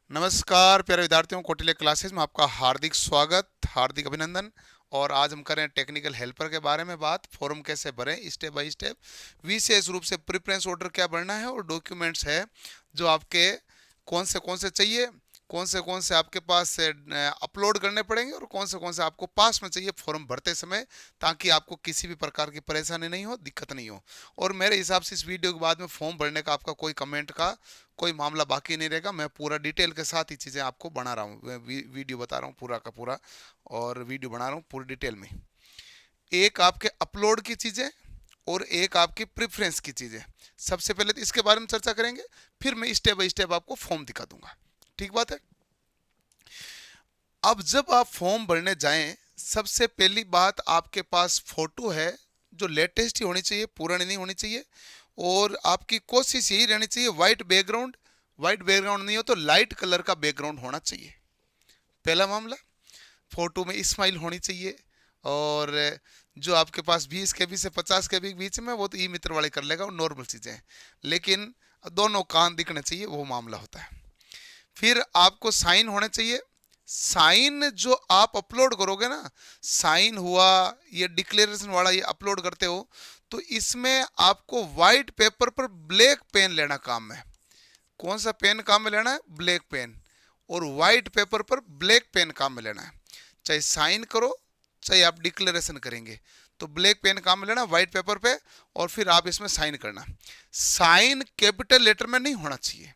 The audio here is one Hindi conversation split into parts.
नमस्कार प्यारे विद्यार्थियों, कौटिल्य क्लासेस में आपका हार्दिक स्वागत, हार्दिक अभिनंदन। और आज हम करें टेक्निकल हेल्पर के बारे में बात। फॉर्म कैसे भरें स्टेप बाय स्टेप, विशेष रूप से प्रेफरेंस ऑर्डर क्या भरना है और डॉक्यूमेंट्स है जो आपके कौन से चाहिए, कौन से आपके पास अपलोड करने पड़ेंगे और कौन से आपको पास में चाहिए फॉर्म भरते समय, ताकि आपको किसी भी प्रकार की परेशानी नहीं हो, दिक्कत नहीं हो। और मेरे हिसाब से इस वीडियो के बाद में फॉर्म भरने का आपका कोई कमेंट का कोई मामला बाकी नहीं रहेगा। मैं पूरा डिटेल के साथ ही चीज़ें आपको बना रहा हूँ, वीडियो बता रहा हूँ पूरा का पूरा, और वीडियो बना रहा हूँ पूरी डिटेल में। एक आपके अपलोड की चीज़ें और एक आपकी प्रेफरेंस की चीज़ें। सबसे पहले तो इसके बारे में चर्चा करेंगे, फिर मैं स्टेप बाय स्टेप आपको फॉर्म दिखा दूंगा। ठीक बात है। अब जब आप फॉर्म भरने जाएं, सबसे पहली बात, आपके पास फोटो है जो लेटेस्ट ही होनी चाहिए, पुरानी नहीं होनी चाहिए। और आपकी कोशिश यही रहनी चाहिए वाइट बैकग्राउंड, वाइट बैकग्राउंड नहीं हो तो लाइट कलर का बैकग्राउंड होना चाहिए। पहला मामला, फोटो में स्माइल होनी चाहिए। और जो आपके पास 20 KB से 50 KB के बीच में, वो तो ई मित्र वाले कर लेगा, वो नॉर्मल चीज़ें हैं। लेकिन दोनों कान दिखने चाहिए, वो मामला होता है। फिर आपको साइन होने चाहिए। साइन जो आप अपलोड करोगे ना, साइन हुआ, ये डिक्लेरेशन वाला ये अपलोड करते हो, तो इसमें आपको व्हाइट पेपर पर ब्लैक पेन लेना काम है। कौन सा पेन काम में लेना है? Black pen. और व्हाइट पेपर पर ब्लैक पेन काम में लेना है। चाहे साइन करो, चाहे आप डिक्लेरेशन करेंगे, तो ब्लैक पेन काम में लेना व्हाइट पेपर पे, और फिर आप इसमें साइन करना। साइन कैपिटल लेटर में नहीं होना चाहिए,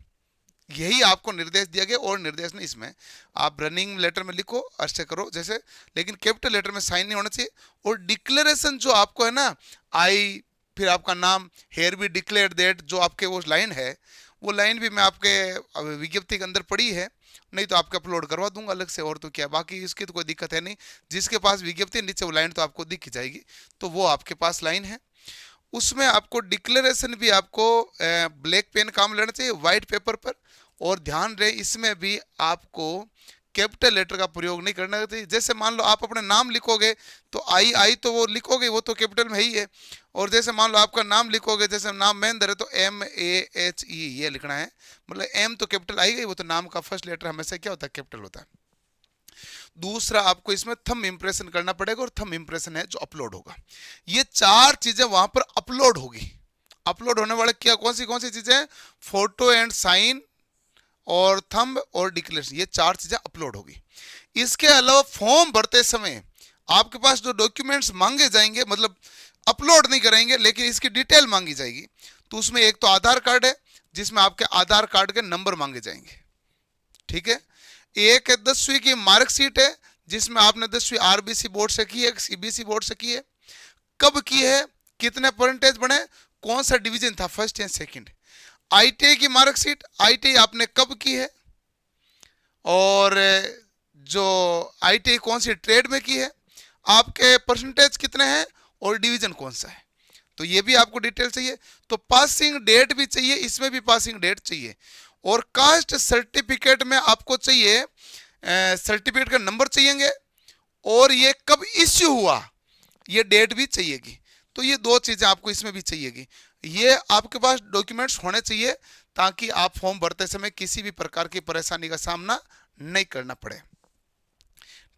यही आपको निर्देश दिया गया। और निर्देश नहीं, इसमें आप रनिंग लेटर में लिखो, ऐसे करो जैसे, लेकिन कैपिटल लेटर में साइन नहीं होना चाहिए। और डिक्लेरेशन जो आपको है ना, आई, फिर आपका नाम, हेयर बी डिक्लेयर दैट, जो आपके वो लाइन है, वो लाइन भी मैं आपके विज्ञप्ति के अंदर पड़ी है, नहीं तो आपके अपलोड करवा दूंगा अलग से। और तो क्या, बाकी इसकी तो कोई दिक्कत है नहीं। जिसके पास विज्ञप्ति नीचे वो लाइन तो आपको दिख जाएगी, तो वो आपके पास लाइन है। उसमें आपको डिक्लेरेशन भी आपको ब्लैक पेन काम लेना चाहिए व्हाइट पेपर पर। और ध्यान रहे, इसमें भी आपको कैपिटल लेटर का प्रयोग नहीं करना चाहिए। जैसे मान लो आप अपना नाम लिखोगे, तो आई आई तो वो लिखोगे, वो तो कैपिटल में ही है। और जैसे मान लो आपका नाम लिखोगे, जैसे नाम महेंद्र है तो MAHE ये लिखना है, मतलब एम तो कैपिटल आई गई, वो तो नाम का फर्स्ट लेटर हमेशा क्या होता है? कैपिटल होता है। दूसरा, आपको इसमें थंब इंप्रेशन करना पड़ेगा, और थंब इंप्रेशन है जो अपलोड होगा। ये चार चीजें वहां पर अपलोड होगी। अपलोड होने वाले क्या, कौन सी चीजें? फोटो एंड साइन और थंब और डिक्लेरेशन, ये चार चीजें अपलोड होगी। इसके अलावा फॉर्म भरते समय आपके पास जो डॉक्यूमेंट्स मांगे जाएंगे, मतलब अपलोड नहीं करेंगे लेकिन इसकी डिटेल मांगी जाएगी, तो उसमें एक तो आधार कार्ड है, जिसमें आपके आधार कार्ड के नंबर मांगे जाएंगे। ठीक है। एक 10वीं की मार्कशीट है, जिसमें आपने 10वीं RBC बोर्ड से की है, CBSE बोर्ड से की है, कब की है, कितने परसेंटेज बने, कौन सा डिवीजन था, फर्स्ट या सेकंड। ITI की मार्कशीट, ITI आपने कब की है, और जो ITI कौन सी ट्रेड में की है, आपके परसेंटेज कितने हैं, और डिवीजन कौन सा है, तो ये भी आपको डिटेल चाहिए। तो पासिंग डेट भी चाहिए, इसमें भी पासिंग डेट चाहिए। और कास्ट सर्टिफिकेट में आपको चाहिए, सर्टिफिकेट का नंबर चाहिएंगे, और ये कब इश्यू हुआ ये डेट भी चाहिएगी। तो ये दो चीजें आपको इसमें भी चाहिएगी। ये आपके पास डॉक्यूमेंट्स होने चाहिए, ताकि आप फॉर्म भरते समय किसी भी प्रकार की परेशानी का सामना नहीं करना पड़े।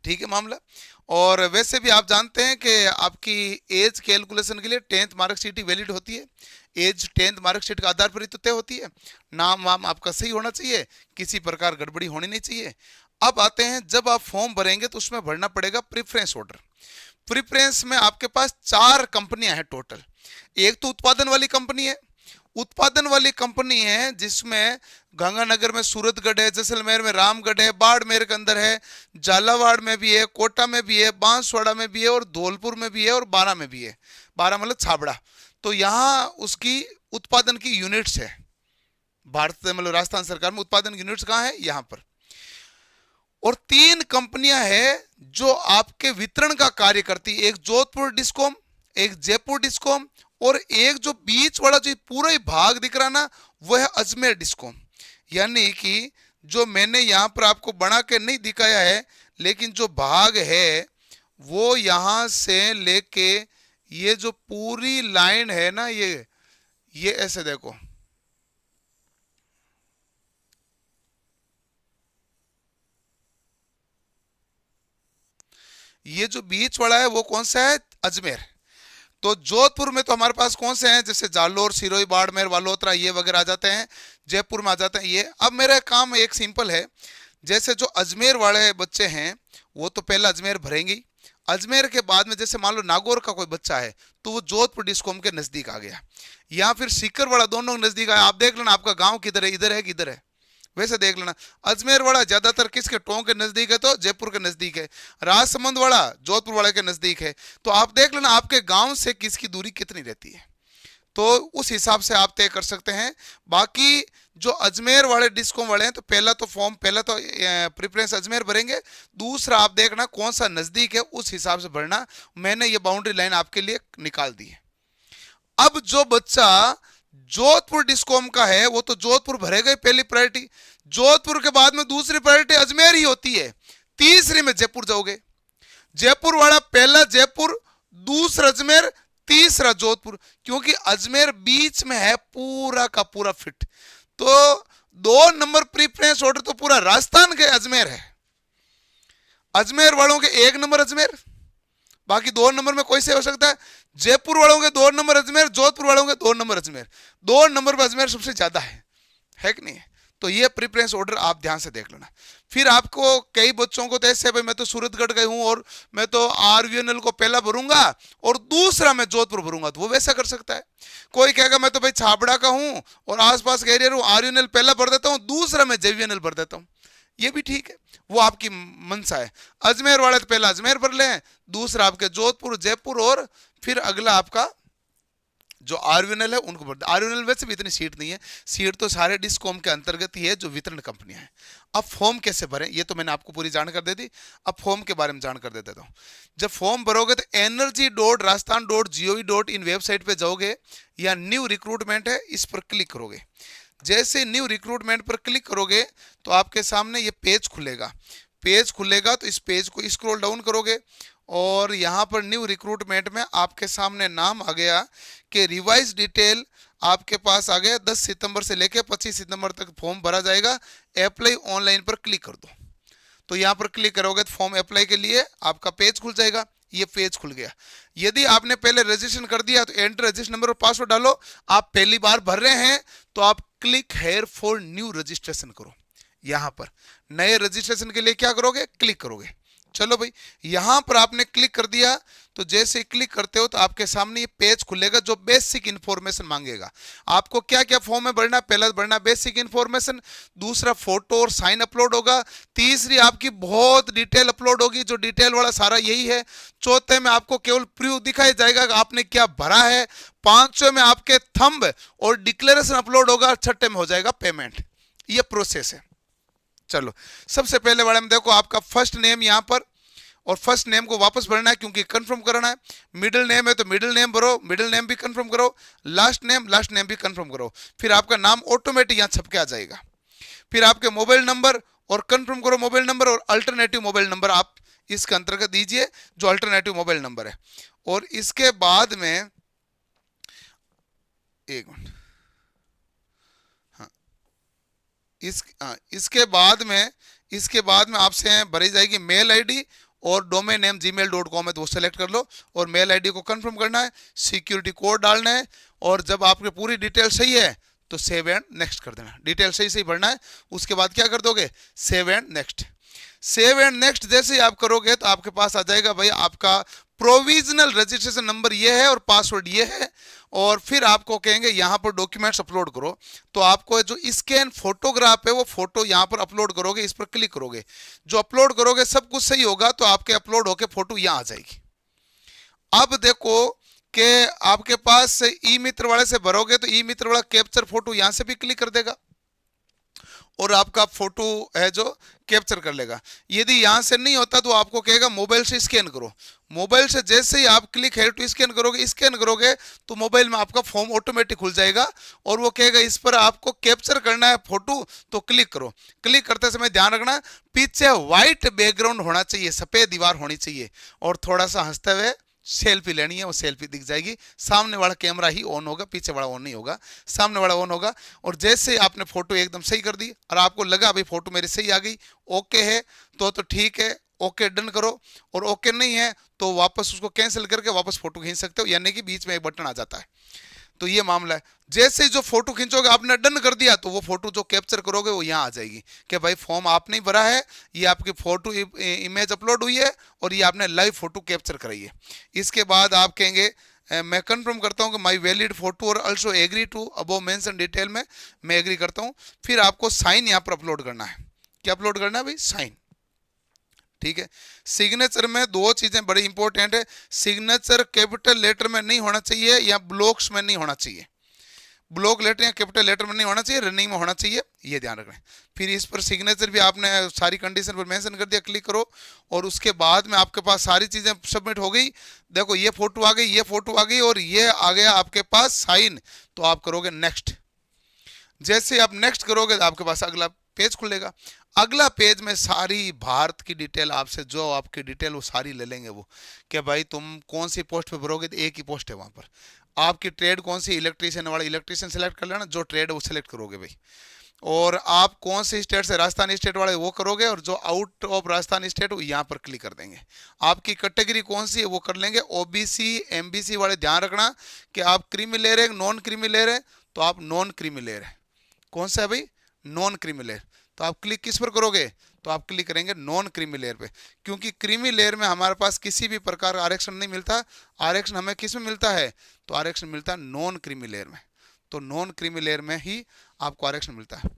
ठीक है मामला। और वैसे भी आप जानते हैं कि आपकी एज कैलकुलेशन के लिए 10th मार्कशीट ही वैलिड होती है। एज 10th मार्कशीट का आधार पर ही तो तय होती है। नाम वाम आपका सही होना चाहिए, किसी प्रकार गड़बड़ी होनी नहीं चाहिए। अब आते हैं, जब आप फॉर्म भरेंगे तो उसमें भरना पड़ेगा प्रेफरेंस ऑर्डर। प्रेफरेंस में आपके पास 4 कंपनियां हैं टोटल। एक तो उत्पादन वाली कंपनी है, उत्पादन वाली कंपनी है जिसमें गंगानगर में सूरतगढ़ है, जैसलमेर में रामगढ़ है, बाड़मेर के अंदर है, झालावाड़ में भी है, कोटा में भी है, बांसवाड़ा में भी है, और धौलपुर में भी है, और बारा में भी है। बारा मतलब छाबड़ा। तो यहाँ उसकी उत्पादन की यूनिट्स है। भारत मतलब राजस्थान सरकार में उत्पादन यूनिट्स कहाँ है? यहाँ पर। और 3 कंपनियां हैं जो आपके वितरण का कार्य करती है, एक जोधपुर डिस्कॉम, एक जयपुर डिस्कॉम, और एक जो बीच वाला जो पूरा ही भाग दिख रहा ना, वो है अजमेर डिस्कॉम। यानी कि जो मैंने यहां पर आपको बना के नहीं दिखाया है, लेकिन जो भाग है वो यहां से लेके ये जो पूरी लाइन है ना, ये ऐसे देखो, ये जो बीच वाला है वो कौन सा है? अजमेर। तो जोधपुर में तो हमारे पास कौन से हैं? जैसे जालोर, सिरोही, बाड़मेर, वालोतरा, ये वगैरह आ जाते हैं। जयपुर में आ जाते हैं ये। अब मेरा काम एक सिंपल है, जैसे जो अजमेर वाले बच्चे हैं वो तो पहले अजमेर भरेंगे। अजमेर के बाद में जैसे मान लो नागौर का कोई बच्चा है तो वो जोधपुर डिस्कॉम के नजदीक आ गया, या फिर सीकर वाला दोनों नजदीक आया। आप देख लेना आपका गांव किधर है, इधर है किधर है, वैसे देख लेना। अजमेर वाला ज्यादातर किसके, टोंक के नजदीक है तो जयपुर के नजदीक है। राजसमंद वाला जोधपुर वाले के नजदीक है। तो आप देख लेना आपके गांव से किसकी दूरी कितनी रहती है, तो उस हिसाब से आप तय कर सकते हैं। बाकी जो अजमेर वाले डिस्कॉम वाले हैं तो पहला तो प्रेफरेंस अजमेर भरेंगे। दूसरा आप देखना कौन सा नजदीक है, उस हिसाब से भरना। मैंने ये बाउंड्री लाइन आपके लिए निकाल दी है। अब जो बच्चा जोधपुर डिस्कॉम का है वो तो जोधपुर भरेगा ही पहली प्रायोरिटी। जोधपुर के बाद में दूसरी प्रायोरिटी अजमेर ही होती है। तीसरी में जयपुर जाओगे, जयपुर वाला पहला जयपुर, दूसरा अजमेर, तीसरा जोधपुर, क्योंकि अजमेर बीच में है पूरा का पूरा फिट। तो 2 नंबर प्रीफरेंस ऑर्डर तो पूरा राजस्थान के अजमेर है। अजमेर वालों के 1 नंबर अजमेर, बाकी 2 नंबर में कोई से हो सकता है। जयपुर वालों के 2 नंबर अजमेर, जोधपुर वालों के 2 नंबर अजमेर। 2 नंबर पर अजमेर सबसे ज्यादा है कि नहीं? तो ये प्रीफरेंस ऑर्डर आप ध्यान से देख लेना। फिर आपको कई बच्चों को तो ऐसे भाई मैं तो सूरतगढ़ गई हूं और मैं तो आरवीएनएल को पहला भरूंगा और दूसरा मैं जोधपुर भरूंगा, तो वो वैसा कर सकता है। कोई कहेगा मैं तो भाई छाबड़ा का हूं और आसपास का एरिया हूं, आरवीएनएल पहला भर देता हूं, दूसरा मैं जेवीएनएल भर देता हूं, ये भी ठीक है, वो आपकी मनसा है। अजमेर वाले तो पहला अजमेर भर ले, दूसरा आपके जोधपुर, जयपुर, और फिर अगला आपका जो आरवीएनएल है उनको भर दे। आरवीएनएल वैसे भी इतनी सीट नहीं है, सीट तो सारे डिस्कॉम के अंतर्गत ही है जो वितरण कंपनियां हैं। अब फॉर्म कैसे भरें ये तो मैंने आपको पूरी जानकारी दे दी। अब फॉर्म के बारे में जानकारी दे देता हूँ। जब फॉर्म भरोगे तो energy.rajasthan.gov.in वेबसाइट पे जाओगे, या न्यू रिक्रूटमेंट है इस पर क्लिक करोगे। जैसे न्यू रिक्रूटमेंट पर क्लिक करोगे तो आपके सामने ये पेज खुलेगा। पेज खुलेगा तो इस पेज को स्क्रॉल डाउन करोगे और यहाँ पर न्यू रिक्रूटमेंट में आपके सामने नाम आ गया कि रिवाइज डिटेल आपके पास आ गया। 10 सितंबर से लेकर 25 सितंबर तक फॉर्म भरा जाएगा। अप्लाई ऑनलाइन पर क्लिक कर दो। तो यहाँ पर क्लिक करोगे तो फॉर्म अप्लाई के लिए आपका पेज खुल जाएगा। ये पेज खुल गया। यदि आपने पहले रजिस्ट्रेशन कर दिया तो एंटर रजिस्टर नंबर और पासवर्ड डालो। आप पहली बार भर रहे हैं तो आप click here for new registration करो। यहां पर नए रजिस्ट्रेशन के लिए क्या करोगे, क्लिक करोगे। चलो भाई, यहां पर आपने क्लिक कर दिया तो जैसे क्लिक करते हो तो आपके सामने ये पेज खुलेगा जो बेसिक इंफॉर्मेशन मांगेगा। आपको क्या क्या फॉर्म में भरना, पहला भरना बेसिक इंफॉर्मेशन, दूसरा फोटो और साइन अपलोड होगा, तीसरी आपकी बहुत डिटेल अपलोड होगी, जो डिटेल वाला सारा यही है। चौथे में आपको केवल प्रूफ दिखाया जाएगा कि आपने क्या भरा है। पांचवें में आपके थंब और डिक्लेरेशन अपलोड होगा। छठे में हो जाएगा पेमेंट। ये प्रोसेस है। चलो, सबसे पहले वाले में देखो आपका फर्स्ट नेम यहां पर, और फर्स्ट नेम को वापस भरना है क्योंकि कंफर्म करना है। मिडिल नेम है तो मिडिल नेम भरो, मिडिल नेम भी कंफर्म करो। लास्ट नेम भी कंफर्म करो। फिर आपका नाम ऑटोमेटिक यहां छप के आ जाएगा। फिर आपके मोबाइल नंबर और कंफर्म करो मोबाइल नंबर, और अल्टरनेटिव मोबाइल नंबर आप इसके अंतर्गत दीजिए जो अल्टरनेटिव मोबाइल नंबर है। और इसके बाद में एक मिनट, इसके बाद में आपसे भरी जाएगी मेल आईडी और डोमेन नेम gmail.com है तो वो सेलेक्ट कर लो और मेल आईडी को कंफर्म करना है, सिक्योरिटी कोड डालना है, और जब आपकी पूरी डिटेल सही है तो सेव एंड नेक्स्ट कर देना। डिटेल सही सही भरना है। उसके बाद क्या कर दोगे, save and next. Save and next जैसे ही आप करोगे तो आपके पास आ जाएगा भाई आपका प्रोविजनल रजिस्ट्रेशन नंबर ये है और पासवर्ड ये है, और फिर आपको कहेंगे यहाँ पर डॉक्यूमेंट्स अपलोड करो। तो आपको जो स्कैन फोटोग्राफ है वो फोटो यहाँ पर अपलोड करोगे, इस पर क्लिक करोगे। जो अपलोड करोगे सब कुछ सही होगा तो आपके अपलोड होके फोटो यहाँ आ जाएगी। अब देखो कि आपके पास ई मित्र वाले से भरोगे तो ई मित्र वाला कैप्चर फोटो यहाँ से भी क्लिक कर देगा और आपका फोटो है जो कैप्चर कर लेगा। यदि यहां से नहीं होता तो आपको कहेगा मोबाइल से स्कैन करो। मोबाइल से जैसे ही आप क्लिक हेयर टू स्कैन करोगे तो मोबाइल में आपका फॉर्म ऑटोमेटिक खुल जाएगा और वो कहेगा इस पर आपको कैप्चर करना है फोटो, तो क्लिक करो। क्लिक करते समय ध्यान रखना पीछे व्हाइट बैकग्राउंड होना चाहिए, सफेद दीवार होनी चाहिए, और थोड़ा सा हंसते हुए सेल्फी लेनी है, वो सेल्फी दिख जाएगी। सामने वाला कैमरा ही ऑन होगा, पीछे वाला ऑन नहीं होगा, सामने वाला ऑन होगा। और जैसे आपने फोटो एकदम सही कर दी और आपको लगा भाई फोटो मेरी सही आ गई, ओके है तो ठीक है, ओके डन करो, और ओके नहीं है तो वापस उसको कैंसिल करके वापस फोटो खींच सकते हो, यानी कि बीच में एक बटन आ जाता है। तो ये मामला है। जैसे ही जो फोटो खींचोगे, आपने डन कर दिया, तो वो फोटो जो कैप्चर करोगे वो यहाँ आ जाएगी कि भाई फॉर्म आपने ही भरा है, ये आपकी फोटो इमेज अपलोड हुई है और ये आपने लाइव फोटो कैप्चर कराई है। इसके बाद आप कहेंगे मैं कंफर्म करता हूं कि माई वैलिड फोटो और also agree to above mention detail में मैं एग्री करता हूं। फिर आपको साइन यहाँ पर अपलोड करना है। क्या अपलोड करना है भाई? साइन। ठीक है। सिग्नेचर में दो चीजें बड़ी इंपॉर्टेंट है। सिग्नेचर कैपिटल लेटर में नहीं होना चाहिए या ब्लॉक्स में नहीं होना चाहिए। ब्लॉक लेटर या कैपिटल लेटर में नहीं होना चाहिए, रनिंग में होना चाहिए, ये ध्यान रखना है। फिर इस पर सिग्नेचर भी आपने सारी कंडीशन पर मेंशन कर दिया, क्लिक करो, और उसके बाद में आपके पास सारी चीजें सबमिट हो गई। देखो ये फोटो आ गई, ये फोटो आ गई, और ये आ गया आपके पास साइन। तो आप करोगे नेक्स्ट। जैसे आप नेक्स्ट करोगे तो आपके पास अगला पेज खुलेगा। अगला पेज में सारी भारत की डिटेल आपसे, जो आपकी डिटेल वो सारी ले लेंगे वो, कि भाई तुम कौन सी पोस्ट पे भरोगे, तो एक ही पोस्ट है वहां पर। आपकी ट्रेड कौन सी, इलेक्ट्रीशियन वाला इलेक्ट्रीशियन सेलेक्ट कर लेना, जो ट्रेड है वो सेलेक्ट करोगे भाई। और आप कौन से स्टेट से, राजस्थान स्टेट वाले वो करोगे, और जो आउट ऑफ राजस्थान स्टेट वो यहाँ पर क्लिक कर देंगे। आपकी कैटेगरी कौन सी है वो कर लेंगे। ओबीसी एमबीसी वाले ध्यान रखना कि आप क्रीमी ले रहे हैं नॉन क्रीमी ले रहे हैं, तो आप नॉन क्रीमी ले रहे हैं। कौन सा है भाई? Non creamy layer. तो आप क्लिक किस पर करोगे? तो आप क्लिक करेंगे नॉन क्रीमी लेयर पे, क्योंकि क्रीमी लेयर में हमारे पास किसी भी प्रकार का आरक्षण नहीं मिलता। आरक्षण हमें किस में मिलता है? तो आरक्षण मिलता है नॉन क्रीमी लेयर में। तो नॉन क्रीमी लेयर में ही आपको आरक्षण मिलता है।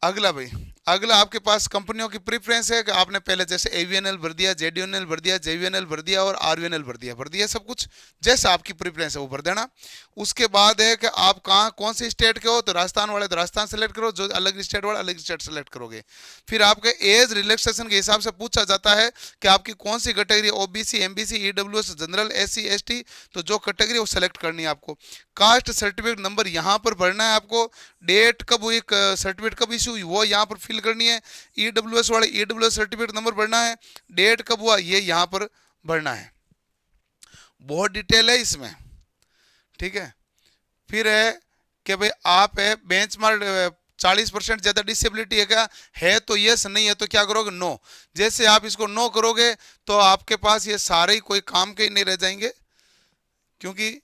अगला भाई, अगला आपके पास कंपनियों की प्रेफरेंस है कि आपने पहले जैसे एवीएनएल भर दिया, जेडीएनएल भर दिया, जेवीएनएल भर दिया और आरवीएनएल भर दिया सब कुछ जैसा आपकी प्रेफरेंस है वो भर देना। उसके बाद है कि आप कहाँ कौन से स्टेट के हो, तो राजस्थान वाले तो राजस्थान सेलेक्ट करो, जो अलग स्टेट वाले अलग स्टेट सेलेक्ट करोगे। फिर आपके एज रिलैक्सेशन के हिसाब से पूछा जाता है कि आपकी कौन सी category, OBC MBC EWS general SC ST, तो जो कैटेगरी वो सेलेक्ट करनी है आपको। कास्ट सर्टिफिकेट नंबर यहाँ पर भरना है आपको। डेट कब हुई, सर्टिफिकेट कब इशू हुई वो यहाँ पर फिल करनी है। ईडब्ल्यूएस वाले ईडब्ल्यूएस सर्टिफिकेट नंबर भरना है। डेट कब हुआ ये यहाँ पर भरना है। बहुत डिटेल है इसमें। ठीक है। फिर है कि भाई आप है बेंचमार्क 40% ज्यादा डिसेबिलिटी है क्या? है तो यस, नहीं है तो क्या करोगे? नो। जैसे आप इसको नो करोगे तो आपके पास ये सारे ही कोई काम के ही नहीं रह जाएंगे, क्योंकि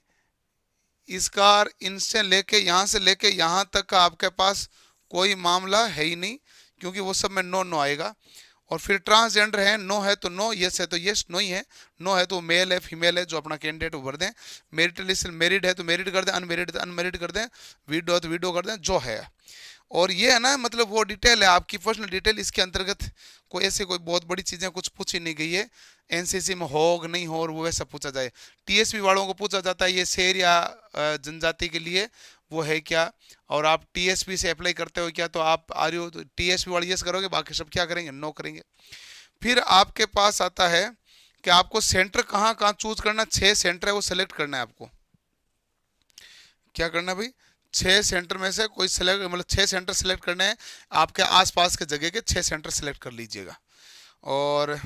इसका इनसे लेके यहाँ से लेके यहाँ तक का आपके पास कोई मामला है ही नहीं, क्योंकि वो सब में नो नो आएगा। और फिर ट्रांसजेंडर है, नो है तो नो, यस है तो यस, नो ही है, नो है तो मेल है फीमेल है जो अपना कैंडिडेट वो भर दें। मेरिटल लिस्ट मेरिड है तो मेरिड कर दें, अनमेरिड है तो अनमेरिड कर दें, विडो है तो विडो कर दें, जो है। और ये है ना, मतलब वो डिटेल है आपकी पर्सनल डिटेल, इसके अंतर्गत कोई ऐसे कोई बहुत बड़ी चीज़ें कुछ पूछी नहीं गई है। एनसीसी में हो नहीं हो और वो वैसा पूछा जाए। टीएसपी वालों को पूछा जाता है ये शेर या जनजाति के लिए वो है क्या, और आप टीएसपी से अप्लाई करते हो क्या, तो आप आ रहे हो तो टीएसपी वाले यस करोगे, बाकी सब क्या करेंगे? नो करेंगे। फिर आपके पास आता है कि आपको सेंटर कहाँ कहाँ चूज करना। 6 सेंटर है वो सेलेक्ट करना है आपको। क्या करना है भाई? 6 सेंटर में से कोई सेलेक्ट, मतलब 6 सेंटर सेलेक्ट करने हैं। आपके आसपास के जगह के 6 सेंटर सेलेक्ट कर लीजिएगा। और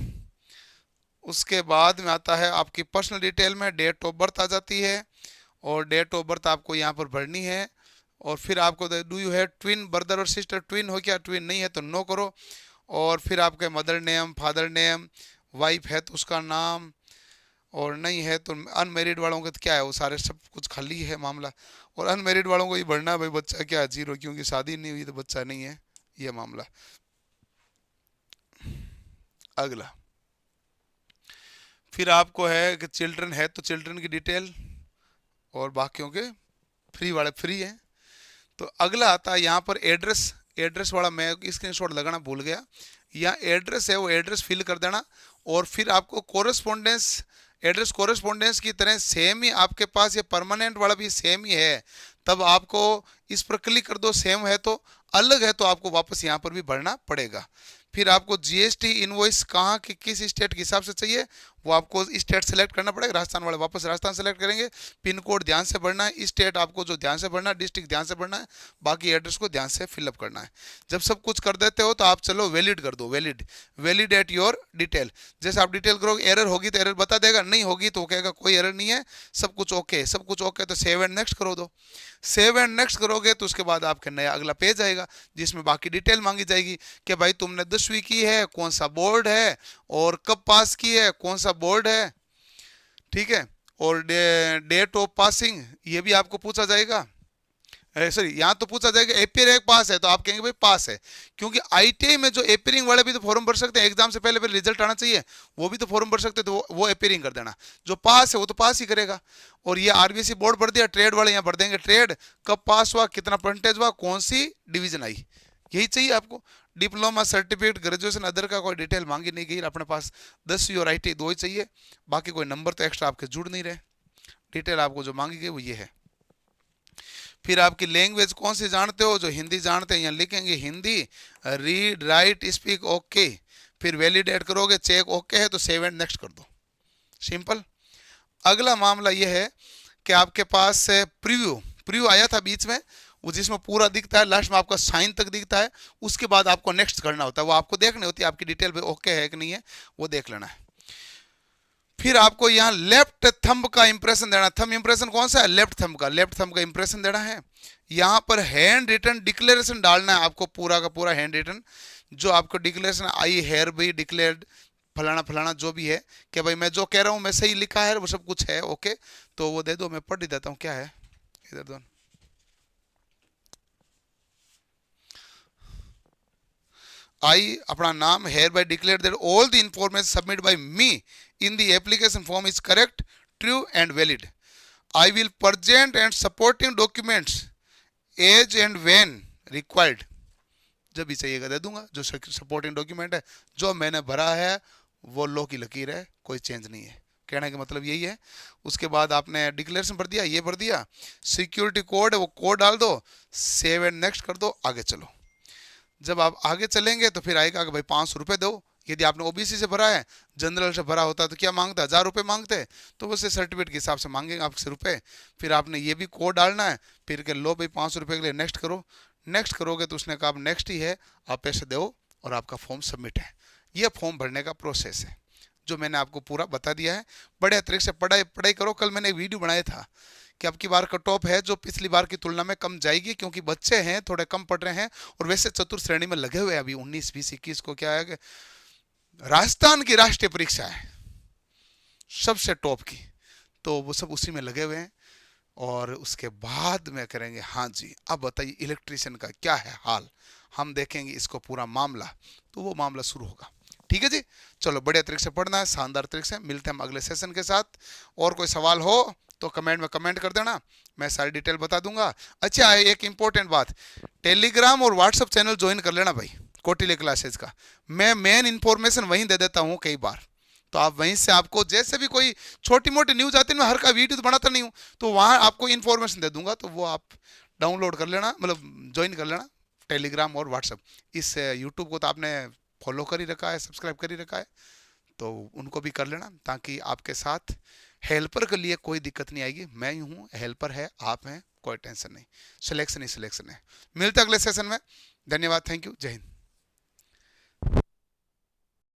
उसके बाद में आता है आपकी पर्सनल डिटेल में डेट ऑफ बर्थ आ जाती है, और डेट ऑफ बर्थ आपको यहाँ पर भरनी है। और फिर आपको do you have twin brother और सिस्टर, ट्विन हो क्या? ट्विन नहीं है तो नो करो। और फिर आपके mother name, father name, wife है तो उसका नाम, और नहीं है तो अनमेरिड वालों का तो क्या है वो सारे सब कुछ खाली है मामला। और अनमेरिड वालों को ये भरना है भाई बच्चा क्या? जीरो, क्योंकि शादी नहीं हुई तो बच्चा नहीं है, ये मामला। अगला फिर आपको है कि चिल्ड्रन है तो चिल्ड्रन की डिटेल, और बाकियों के फ्री वाले फ्री है। तो अगला आता है यहाँ पर एड्रेस। एड्रेस वाला मैं स्क्रीनशॉट लगाना भूल गया। यहाँ एड्रेस है वो एड्रेस फिल कर देना। और फिर आपको कोरेस्पोंडेंस, एड्रेस कोरेस्पोंडेंस की तरह सेम ही आपके पास ये परमानेंट वाला भी सेम ही है, तब आपको इस पर क्लिक कर दो। सेम है तो, अलग है तो आपको वापस यहाँ पर भी भरना पड़ेगा। फिर आपको जीएसटी इनवॉइस कहाँ की किस स्टेट के हिसाब से चाहिए वो आपको स्टेट सेलेक्ट करना पड़ेगा, राजस्थान वाले वापस राजस्थान सेलेक्ट करेंगे, पिन कोड ध्यान से भरना है, स्टेट आपको जो ध्यान से भरना है, डिस्ट्रिक्ट ध्यान से भरना है, बाकी एड्रेस को ध्यान से फिलअप करना है। जब सब कुछ कर देते हो तो आप चलो वैलिड कर दो, valid valid at your detail. जैसे आप डिटेल करोगे, एरर होगी तो एरर बता देगा, नहीं होगी तो कहेगा कोई एरर नहीं है, सब कुछ ओके, सब कुछ ओके, तो सेव एंड नेक्स्ट करो दो। सेव एंड नेक्स्ट करोगे तो उसके बाद आपके नया अगला पेज आएगा जिसमें बाकी डिटेल मांगी जाएगी कि भाई तुमने 10वीं की है, कौन सा बोर्ड है और कब पास की है, कौन सा बोर्ड है, ठीक है, और डेट ऑफ पासिंग ये भी आपको पूछा जाएगा। सॉरी, यहाँ तो पूछा जाएगा एपियर पास है, तो आप कहेंगे भाई पास है, क्योंकि आईटीआई में जो एपियरिंग वाले भी तो फॉर्म भर सकते हैं, एग्जाम से पहले पहले रिजल्ट आना चाहिए, वो भी तो फॉर्म भर सकते हैं, तो वो एपियरिंग कर देना। जो पास है वो तो पास ही करेगा। और ये आरबीसी बोर्ड भर दिया, ट्रेड वाले यहाँ भर देंगे ट्रेड, कब पास हुआ, कितना परसेंटेज हुआ, कौन सी डिवीजन आई, यही चाहिए आपको। डिप्लोमा, सर्टिफिकेट, ग्रेजुएशन, अदर का कोई डिटेल मांगी नहीं गई, अपने पास 10वीं और आईटीआई दो ही चाहिए, बाकी कोई नंबर तो एक्स्ट्रा आपके जुड़ नहीं रहे। डिटेल आपको जो मांगी गई वो ये है। फिर आपकी लैंग्वेज कौन सी जानते हो, जो हिंदी जानते हैं यहाँ लिखेंगे Hindi, read write speak okay, फिर वैलिडेट करोगे, चेक ओके है तो सेव एंड नेक्स्ट कर दो, सिंपल। अगला मामला यह है कि आपके पास प्रीव्यू प्रीव्यू आया था बीच में, वो जिसमें पूरा दिखता है, लास्ट में आपका साइन तक दिखता है, उसके बाद आपको नेक्स्ट करना होता है, वो आपको देखनी होती है आपकी डिटेल पे ओके है कि नहीं है, वो देख लेना है। फिर आपको यहाँ लेफ्ट थंब का इंप्रेशन देना। थंब इंप्रेशन कौन सा है, लेफ्ट थंब का, लेफ्ट थंब का इंप्रेशन देना है। यहाँ पर हैंड रिटन डिक्लेरेशन डालना है आपको, पूरा का पूरा हैंड रिटन, जो आपको declaration I hereby declared फलाना फलाना जो भी है, कि भाई मैं जो कह रहा हूँ मैं सही लिखा है, वो सब कुछ है ओके, तो वो दे दो, मैं पढ़ ही देता हूँ क्या है इधर दो। I अपना नाम hereby declare that all the information submitted by me in the application form is correct, true and valid. I will present and supporting documents as and when required. जब भी चाहिएगा दे दूंगा, जो सपोर्टिंग डॉक्यूमेंट है जो मैंने भरा है वो लो की लकीर है, कोई चेंज नहीं है, कहने का मतलब यही है। उसके बाद आपने डिक्लेरेशन भर दिया, ये भर दिया, सिक्योरिटी कोड है वो कोड डाल दो, सेव एंड नेक्स्ट कर दो, आगे चलो। जब आप आगे चलेंगे तो फिर आएगा कि भाई 500 रुपये दो, यदि आपने ओबीसी से भरा है, जनरल से भरा होता तो क्या मांगता, 1000 रुपये मांगते, तो वैसे सर्टिफिकेट के हिसाब से मांगेंगे आपसे रुपये। फिर आपने ये भी कोड डालना है, फिर के लो भाई 500 रुपये के लिए नेक्स्ट करो। नेक्स्ट करोगे तो उसने कहा नेक्स्ट ही है, आप पैसे दो और आपका फॉर्म सबमिट है। ये फॉर्म भरने का प्रोसेस है जो मैंने आपको पूरा बता दिया है। बड़े तरीके से पढ़ाई करो। कल मैंने एक वीडियो बनाया था कि अब की बार कट ऑफ है जो पिछली बार की तुलना में कम जाएगी, क्योंकि बच्चे हैं थोड़े कम पढ़ रहे हैं, और वैसे चतुर्थ श्रेणी में लगे हुए हैं अभी 19, 20, 21 को क्या है कि राजस्थान की राष्ट्रीय परीक्षा है सबसे टॉप की, तो वो सब उसी में लगे हुए हैं। और उसके बाद में करेंगे, हाँ जी अब बताइए इलेक्ट्रिशियन का क्या है हाल, हम देखेंगे इसको पूरा मामला, तो वो मामला शुरू होगा। ठीक है जी, चलो बढ़िया तरीके से पढ़ना है, शानदार तरीके से। मिलते हैं हम अगले सेशन के साथ। और कोई सवाल हो तो कमेंट में कमेंट कर देना, मैं सारी डिटेल बता दूंगा। अच्छा एक इंपॉर्टेंट बात, टेलीग्राम और व्हाट्सएप चैनल ज्वाइन कर लेना भाई कोटिले क्लासेज का, मैं मेन इंफॉर्मेशन वहीं दे देता हूँ कई बार, तो आप वहीं से आपको जैसे भी कोई छोटी मोटी न्यूज आती है, मैं हर का वीडियो तो बनाता नहीं हूँ, तो वहाँ आपको इन्फॉर्मेशन दे दूंगा, तो वो आप डाउनलोड कर लेना, मतलब ज्वाइन कर लेना टेलीग्राम और व्हाट्सएप। इस यूट्यूब को तो आपने फॉलो कर ही रखा है, सब्सक्राइब कर ही रखा है, तो उनको भी कर लेना, ताकि आपके साथ हेल्पर के लिए कोई दिक्कत नहीं आएगी। मैं ही हूँ, हेल्पर है, आप हैं, कोई टेंशन नहीं, सिलेक्शन ही सिलेक्शन है। मिलते अगले सेशन में, धन्यवाद, थैंक यू, जय हिंद।